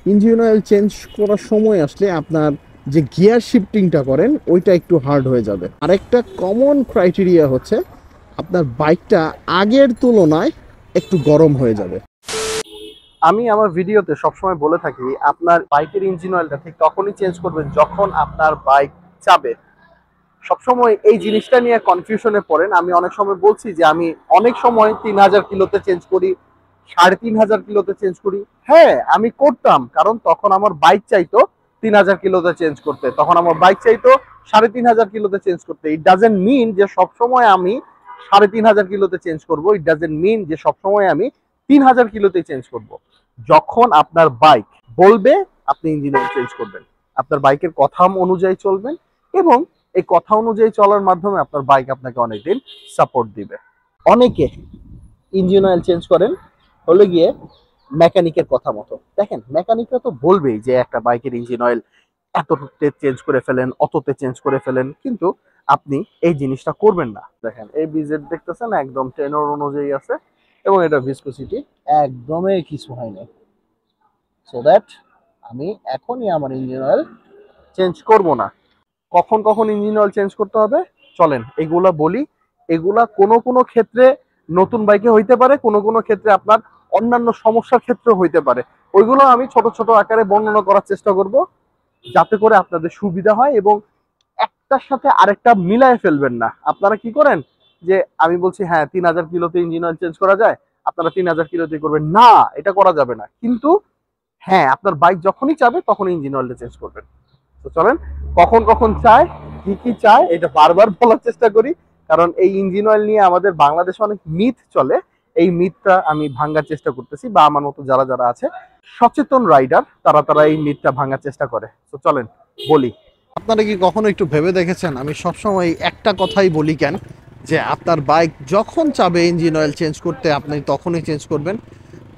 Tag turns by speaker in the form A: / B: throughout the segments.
A: Engine oil change করার সময় আসলে আপনার যে গিয়ার শিফটিংটা করেন ওইটা একটু হার্ড হয়ে যাবে। আরেকটা কমন ক্রাইটেরিয়া হচ্ছে আপনার বাইকটা আগের তুলনায় একটু গরম হয়ে যাবে।
B: আমি আমার ভিডিওতে সবসময় বলে থাকি আপনার বাইকের ইঞ্জিন অয়েলটা ঠিক তখনই চেঞ্জ করবেন যখন আপনার বাইক চাবে। সবসময় এই জিনিসটা নিয়ে কনফিউশনে পড়েন। আমি অনেক সময় বলছি যে আমি অনেক সময় 3000 কিলোতে চেঞ্জ করি, 3500 কিলোতে চেঞ্জ করি। হ্যাঁ, আমি করতাম, কারণ তখন আমার বাইক চাইতো 3000 কিলোতে চেঞ্জ করতে, তখন আমার বাইক চাইতো 3500 কিলোতে চেঞ্জ করতে। ইট ডাজেন্ট মিন যে সবসময় আমি 3500 কিলোতে চেঞ্জ করব, ইট ডাজেন্ট মিন যে সবসময় আমি 3000 কিলোতে চেঞ্জ করব। যখন আপনার বাইক বলবে আপনি ইঞ্জিন অয়েল চেঞ্জ করবেন, আপনার বাইকের কথা অনুযায়ী চলবেন, এবং এই কথা অনুযায়ী চলার মাধ্যমে আপনার বাইক আপনাকে অনেকদিন সাপোর্ট দিবে। অনেকে ইঞ্জিন অয়েল চেঞ্জ করেন হলে গিয়ে মেকানিকের কথা মতো। দেখেন, মেকানিকরা তো বলবেই যে একটা বাইকের ইঞ্জিন অয়েল এততে চেঞ্জ করে ফেলেন, অততে চেঞ্জ করে ফেলেন, কিন্তু আপনি এই জিনিসটা করবেন না। দেখেন, এই বিজেট দেখতেছেন একদম টেনর অনুযায়ী আছে, এবং এটা ভিসকোসিটি একদমই কিছু হয় না। সো দ্যাট আমি এখনই আমার ইঞ্জিন অয়েল চেঞ্জ করব না। কখন কখন ইঞ্জিন অয়েল চেঞ্জ করতে হবে চলেন এগুলা বলি। এগুলা কোনো কোনো ক্ষেত্রে নতুন বাইকে হইতে পারে, কোনো কোনো ক্ষেত্রে আপনার অন্যান্য সমস্যার ক্ষেত্রে হইতে পারে। ওইগুলো আমি ছোট ছোট আকারে বর্ণনা করার চেষ্টা করব, যাতে করে আপনাদের সুবিধা হয় এবং একটার সাথে আরেকটা মিলায় ফেলবেন না। আপনারা কি করেন যে আমি বলছি হ্যাঁ 3000 কিলোতে ইঞ্জিন অয়েল চেঞ্জ করা যায়, আপনারা 3000 কিলোতে করবেন না, এটা করা যাবে না। কিন্তু হ্যাঁ, আপনার বাইক যখনই চাবে তখন ইঞ্জিন অয়েলটা চেঞ্জ করবেন। তো চলেন কখন কখন চায়, কি কি চায়, এটা বারবার বলার চেষ্টা করি, কারণ এই ইঞ্জিন অয়েল নিয়ে আমাদের বাংলাদেশে অনেক মিথ চলে। এই মিথটা আমি ভাঙার চেষ্টা করতেছি, বা আমার মতো যারা যারা আছে সচেতন রাইডার তারা এই মিথটা ভাঙার চেষ্টা করে। তো চলেন বলি।
A: আপনারা কি কখনো একটু ভেবে দেখেছেন, আমি সবসময় একটা কথাই বলি কেন, যে আপনার বাইক যখন চাবে ইঞ্জিন অয়েল চেঞ্জ করতে আপনি তখনই চেঞ্জ করবেন।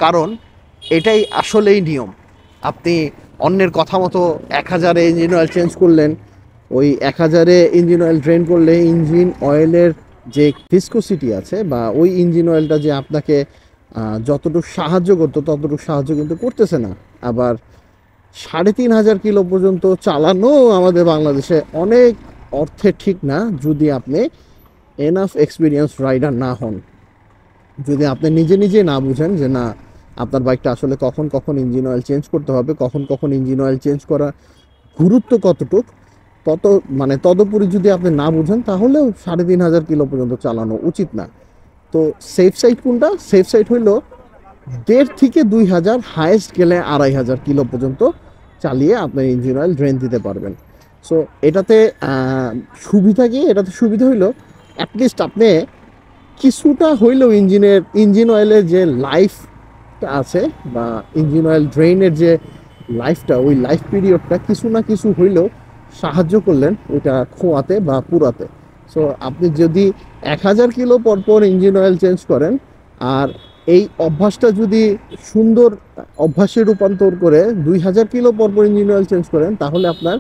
A: কারণ এটাই আসলেই নিয়ম। আপনি অন্যের কথা মতো 1000-এ ইঞ্জিন অয়েল চেঞ্জ করলেন, ওই 1000-এ ইঞ্জিন অয়েল ড্রেন করলে ইঞ্জিন অয়েলের যে ভিসকোসিটি আছে বা ওই ইঞ্জিন অয়েলটা যে আপনাকে যতটুকু সাহায্য করতো ততটুকু সাহায্য কিন্তু করতেছে না। আবার 3500 কিলো পর্যন্ত চালানো আমাদের বাংলাদেশে অনেক অর্থে ঠিক না, যদি আপনি এনাফ এক্সপিরিয়েন্স রাইডার না হন, যদি আপনি নিজে নিজে না বুঝেন যে না আপনার বাইকটা আসলে কখন কখন ইঞ্জিন অয়েল চেঞ্জ করতে হবে, কখন কখন ইঞ্জিন অয়েল চেঞ্জ করা গুরুত্ব কতটুক, তদুপরি যদি আপনি না বুঝেন, তাহলেও 3500 কিলো পর্যন্ত চালানো উচিত না। তো সেফ সাইড কোনটা? সেফ সাইড হইল 1500-2000, হায়েস্ট গেলে 2500 কিলো পর্যন্ত চালিয়ে আপনার ইঞ্জিন অয়েল ড্রেন দিতে পারবেন। সো এটাতে সুবিধা কি? এটাতে সুবিধা হইলো অ্যাটলিস্ট আপনি কিছুটা হইলেও ইঞ্জিন অয়েলের যে লাইফটা আছে বা ইঞ্জিন অয়েল ড্রেনের যে লাইফটা, ওই লাইফ পিরিয়ডটা কিছু না কিছু হইলেও সাহায্য করলেন ওইটা খোয়াতে বা পুরাতে। সো আপনি যদি 1000 কিলো পর পর ইঞ্জিন অয়েল চেঞ্জ করেন, আর এই অভ্যাসটা যদি সুন্দর অভ্যাসে রূপান্তর করে 2000 কিলো পর পর ইঞ্জিন অয়েল চেঞ্জ করেন, তাহলে আপনার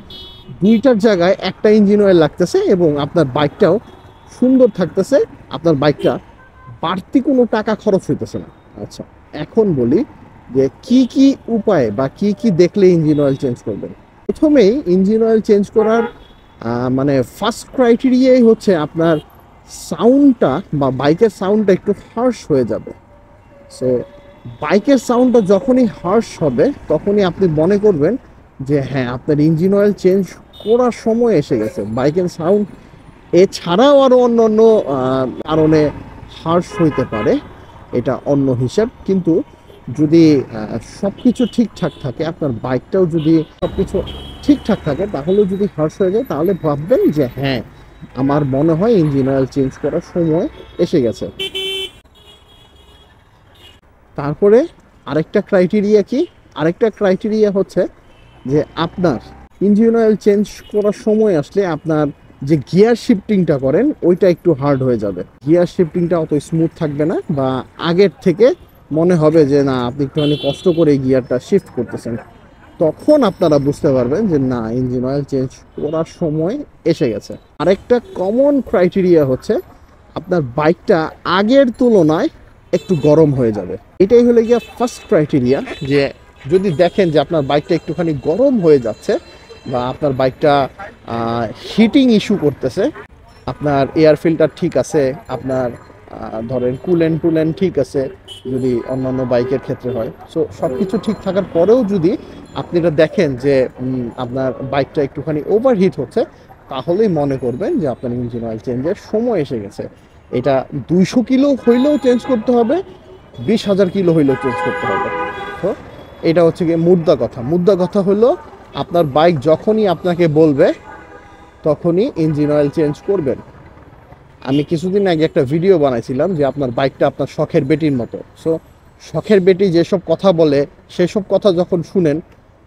A: দুইটার জায়গায় একটা ইঞ্জিন অয়েল লাগতেছে এবং আপনার বাইকটাও সুন্দর থাকতেছে, আপনার বাইকটা বাড়তি কোনো টাকা খরচ হইতেছে না। আচ্ছা, এখন বলি যে কি কি উপায় বা কি কি দেখলে ইঞ্জিন অয়েল চেঞ্জ করবেন। প্রথমেই ইঞ্জিন অয়েল চেঞ্জ করার ফার্স্ট ক্রাইটেরিয়াই হচ্ছে আপনার সাউন্ডটা বা বাইকের সাউন্ডটা একটু হার্শ হয়ে যাবে। সো বাইকের সাউন্ডটা যখনই হার্শ হবে তখনই আপনি মনে করবেন যে হ্যাঁ আপনার ইঞ্জিন অয়েল চেঞ্জ করার সময় এসে গেছে। বাইকের সাউন্ড এছাড়াও আরও অন্য অন্য কারণে হার্শ হইতে পারে, এটা অন্য হিসাব। কিন্তু যদি সব কিছু ঠিকঠাক থাকে, আপনার বাইকটাও যদি সব কিছু ঠিকঠাক থাকে, তাহলেও যদি হার্শ হয়ে যায় তাহলে ভাববেন যে হ্যাঁ আমার মনে হয় ইঞ্জিন অয়েল চেঞ্জ করার সময় এসে গেছে। তারপরে আরেকটা ক্রাইটেরিয়া কি? আরেকটা ক্রাইটেরিয়া হচ্ছে যে আপনার ইঞ্জিন অয়েল চেঞ্জ করার সময় আসলে আপনার যে গিয়ার শিফটিংটা করেন ওইটা একটু হার্ড হয়ে যাবে। গিয়ার শিফটিংটা অত স্মুথ থাকবে না, বা আগের থেকে মনে হবে যে না আপনি একটুখানি কষ্ট করে গিয়ারটা শিফট করতেছেন। তখন আপনারা বুঝতে পারবেন যে না ইঞ্জিন অয়েল চেঞ্জ করার সময় এসে গেছে। আরেকটা কমন ক্রাইটেরিয়া হচ্ছে আপনার বাইকটা আগের তুলনায় একটু গরম হয়ে যাবে। এটাই হলো গিয়া ফার্স্ট ক্রাইটেরিয়া, যে যদি দেখেন যে আপনার বাইকটা একটুখানি গরম হয়ে যাচ্ছে বা আপনার বাইকটা হিটিং ইস্যু করতেছে, আপনার এয়ার ফিল্টার ঠিক আছে, আপনার ধরেন কুলেন্ট ঠিক আছে যদি অন্যান্য বাইকের ক্ষেত্রে হয়, সো সব কিছু ঠিক থাকার পরেও যদি আপনি এটা দেখেন যে আপনার বাইকটা একটুখানি ওভারহিট হচ্ছে, তাহলেই মনে করবেন যে আপনার ইঞ্জিন অয়েল চেঞ্জের সময় এসে গেছে। এটা 200 কিলো হইলেও চেঞ্জ করতে হবে, 20,000 কিলো হইলেও চেঞ্জ করতে হবে। তো এটা হচ্ছে গিয়ে মুদ্রা কথা হলো আপনার বাইক যখনই আপনাকে বলবে তখনই ইঞ্জিন অয়েল চেঞ্জ করবেন। আমি কিছুদিন আগে একটা ভিডিও বানাইছিলাম যে আপনার বাইকটা আপনার শখের বেটির মতো। সো শখের বেটি যেসব কথা বলে সেসব কথা যখন শুনেন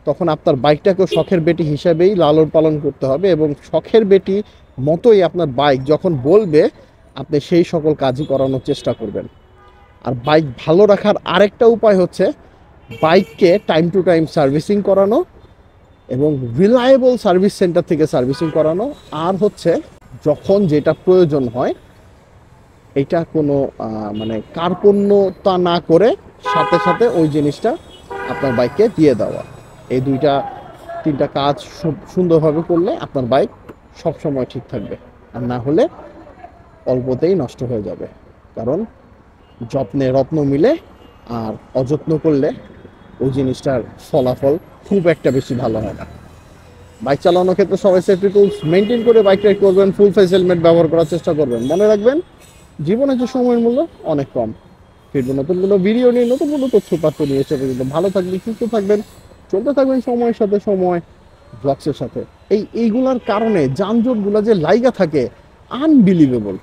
A: তখন আপনার বাইকটাকেও শখের বেটি হিসাবেই লালন পালন করতে হবে, এবং শখের বেটি মতোই আপনার বাইক যখন বলবে আপনি সেই সকল কাজই করানোর চেষ্টা করবেন। আর বাইক ভালো রাখার আরেকটা উপায় হচ্ছে বাইককে টাইম টু টাইম সার্ভিসিং করানো এবং রিলায়েবল সার্ভিস সেন্টার থেকে সার্ভিসিং করানো। আর হচ্ছে যখন যেটা প্রয়োজন হয় এটা কোনো মানে কার্পণ্যতা না করে সাথে সাথে ওই জিনিসটা আপনার বাইককে দিয়ে দেওয়া। এই 2-3টা কাজ সুন্দরভাবে করলে আপনার বাইক সবসময় ঠিক থাকবে, আর না হলে অল্পতেই নষ্ট হয়ে যাবে। কারণ যত্নে রত্ন মিলে, আর অযত্ন করলে ওই জিনিসটার ফলাফল খুব একটা বেশি ভালো হয় না। বাইক চালানোর ক্ষেত্রে সবাই সেফটি টুলস মেনটেন করে বাইক রাইড করবেন, ফুল ফেস হেলমেট ব্যবহার করার চেষ্টা করবেন। মনে রাখবেন জীবনে যে সময়ের মূল্য অনেক কম। ফিরবো নতুন কোনো ভিডিও নিয়ে, নতুন কোনো তথ্যপাত্র নিয়ে। এসে পর্যন্ত ভালো থাকবেন, সুস্থ থাকবেন, চলতে থাকবেন সময়ের সাথে সময়, ব্লগসের সাথে। এইগুলার কারণে যানজটগুলো যে লাইগা থাকে আনবিলিভেবল।